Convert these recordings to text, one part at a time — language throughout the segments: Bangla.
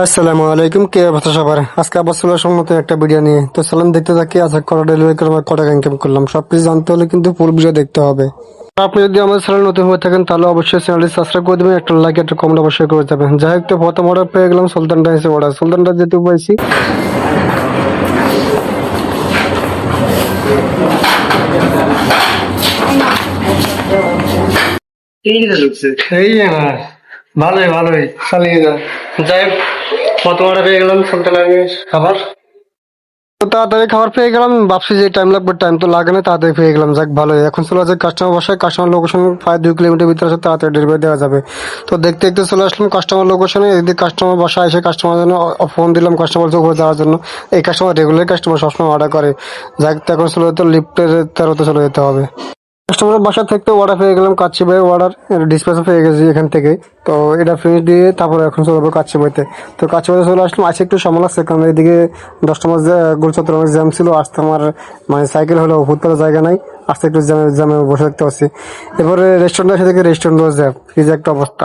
আসসালামু আলাইকুম, কে অবস্থা সবার? আজকে আবার চলে আসলাম নতুন একটা ভিডিও নিয়ে। তো সালাম, দেখতে থাকি আজকে কটা ডেলিভারি করলাম আর কটা ইনকাম করলাম সবকিছু জানতে হলে কিন্তু ফুল ভিডিও দেখতে হবে। আপনি যদি আমার চ্যানেল নতুন হয়ে থাকেন তাহলে অবশ্যই চ্যানেলটি সাবস্ক্রাইব করে দেবেন, একটা লাইক একটা কমেন্ট অবশ্যই করে যাবেন। যাই হোক, তো প্রথম অর্ডার পেয়ে গেলাম সুলতান ডাইসের অর্ডার। সুলতানটা যেতে পাইছি এই না, ভালোই ভালোই চালিয়ে যাও। যাই হোক, প্রথম অর্ডার পেয়ে গেলাম সুলতানের খাবার। তো তাড়াতাড়ি খাবার পেয়ে গেলাম, ভাবছি যে টাইম লাগবে, টাইম তো লাগে না, তাড়াতাড়ি পেয়ে গেলাম। যাক ভালোই, এখন চলে আসে কাস্টমার বাসায়। কাস্টমার লোকেশন প্রায় 2 কিলোমিটার ভিতরে আছে, তাড়াতাড়ি ডেলিভারি দেওয়া যাবে। তো দেখতে দেখতে চলে আসলাম কাস্টমার লোকেশনে। এদিকে কাস্টমার বাসায় এসে কাস্টমার জন্য ফোন দিলাম কাস্টমার উপরে যাওয়ার জন্য। এই কাস্টমার রেগুলার কাস্টমার, সবসময় অর্ডার করে। যাক, তো এখন চলে যেতে লিফটের 13তে চলে যেতে হবে। কাস্টমারের বাসা থেকে অর্ডার পেয়ে গেলাম, কাচ্চি ভাইয়ের অর্ডার ডিসপ্যাচও পেয়ে গেছি এখান থেকে। তো এটা ফিনিশ দিয়ে তারপরে এখন চলে যাবো কাচ্চি ভাইতে। তো কাচ্চি ভাইতে চলে আসলাম, আসে একটু সময় লাগছে কারণ এদিকে 10টা মাস গোলচত্বর আমার জ্যাম ছিল। আসতে আমার মানে সাইকেল হলেও ফুটপাতের জায়গা নাই, আসতে একটু জ্যামে জ্যামে বসে থাকতে পারছি। এরপরে রেস্টুরেন্ট আসে থেকে রেস্টুরেন্ট জ্যাম, এই যে একটা অবস্থা।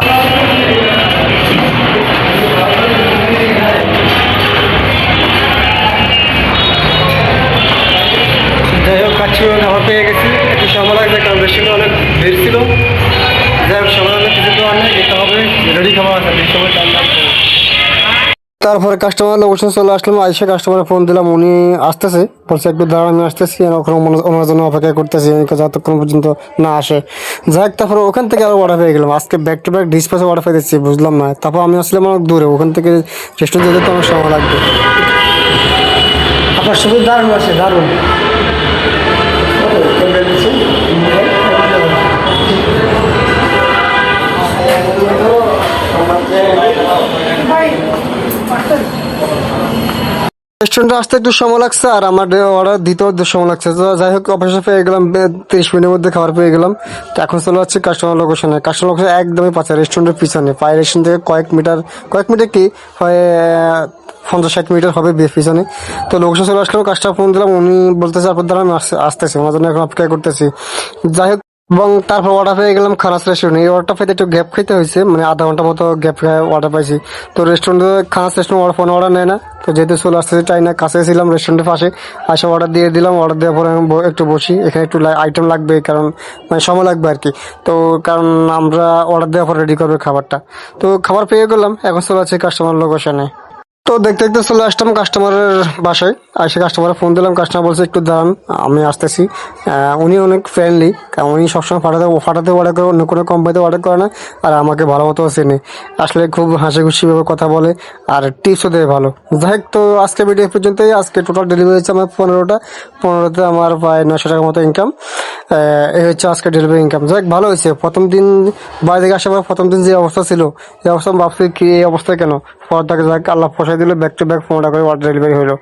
যাই হোক, কাচ্চি ভাই খাবার পেয়ে গেছি, একটু সময় লাগবে কারণ রেস্টুরেন্টে অনেক ভিড় ছিল। যাই হোক, সময় অনেক কিছু তো অনেক যেতে হবে, রেডি খাবার আছে, বেশি সময় টাইম লাগবে। তারপরে কাস্টমার লোকেশন চলে আসলাম, আইসে কাস্টমারে ফোন দিলাম, উনি আসতেছে, বলছে একটু দাঁড়ান আমি আসতেছি। ওখানে ওনার জন্য অপেক্ষা করতেছি যতক্ষণ পর্যন্ত না আসে। যাই হোক, তারপরে ওখান থেকে আরো অর্ডার পেয়ে গেলাম। আজকে ব্যাক টু ব্যাক ডিসপ্যাচে অর্ডার পেয়ে দিচ্ছি, বুঝলাম না। তারপর আমি আসলাম অনেক দূরে, ওখান থেকে রেস্টুরেন্ট যেতে তো অনেক সময় লাগবে। আপনার শুধু দারুণ আছে, দারুণ। রেস্টুরেন্টে আসতে একটু সময় লাগছে আর আমার অর্ডার দিতেও একটু সময় লাগছে। তো যাই হোক, অফিসে পেয়ে গেলাম, 30 মিনিটের মধ্যে খাবার পেয়ে গেলাম। তো এখন চলে যাচ্ছে কাস্টমার লোকেশনে। কাস্টমার লোকেশন একদমই পাচ্ছে রেস্টুরেন্টের পিছনে, প্রায় রেস্টুরেন্ট থেকে কয়েক মিটার কি হয়, 50-60 মিটার হবে পিছনে। তো লোকেশন চলে আসলাম, কাস্টমার ফোন দিলাম, উনি বলতেছে আপনার দ্বারা আমি আসতেছি, ওনার জন্য এখন অপেক্ষা করতেছি। যাই হোক, এবং তারপর অর্ডার পেয়ে গেলাম খানাস রেস্টুরেন্ট। এই অর্ডারটা পেতে একটু গ্যাপ খাইতে হয়েছে, মানে আধা ঘন্টা মতো গ্যাপ অর্ডার পাইছি। তো রেস্টুরেন্টে খানাস রেস্টুরেন্ট ফোন অর্ডার নেয় না, তো যেহেতু চলে আসতেছে চাই না, কাছে ছিলাম রেস্টুরেন্টের পাশে, আসে অর্ডার দিয়ে দিলাম। অর্ডার দেওয়ার পরে আমি একটু বসি, এখানে একটু আইটেম লাগবে কারণ মানে সময় লাগবে আর কি। তো কারণ আমরা অর্ডার দেওয়ার পর রেডি করবে খাবারটা। তো খাবার পেয়ে গেলাম, এখন চলে আছে কাস্টমার লোকেশনে। তো দেখতে দেখতে চলে আসলাম কাস্টমারের বাসায়। এসে কাস্টমারে ফোন দিলাম, কাস্টমার বলছে একটু দাঁড়ান আমি আসতেছি। উনি অনেক ফ্রেন্ডলি, কারণ উনি সবসময় ফাটাতে অর্ডার করে, অন্য কোনো কোম্পানিতে অর্ডার করে না। আর আমাকে ভালো মতো চেনে, আসলে খুব হাসি খুশিভাবে কথা বলে আর টিপসও দেয় ভালো। যাই হোক, তো আজকে ভিডিও পর্যন্তই। আজকে টোটাল ডেলিভারি হচ্ছে আমার 15তে আমার প্রায় 900 টাকার মতো ইনকাম। এই হচ্ছে আজকে ডেলিভারি ইনকাম। যাই হোক, ভালো হয়েছে। প্রথম দিন বাইরে থেকে আসার পর প্রথম দিন যে অবস্থা ছিল, এই অবস্থা ভাবছি কি এই অবস্থা কেন, পর থেকে যাক আল্লাহ ফসাই দিল, ব্যাক টু ব্যাক 15টা করে অর্ডার ডেলিভারি হলো।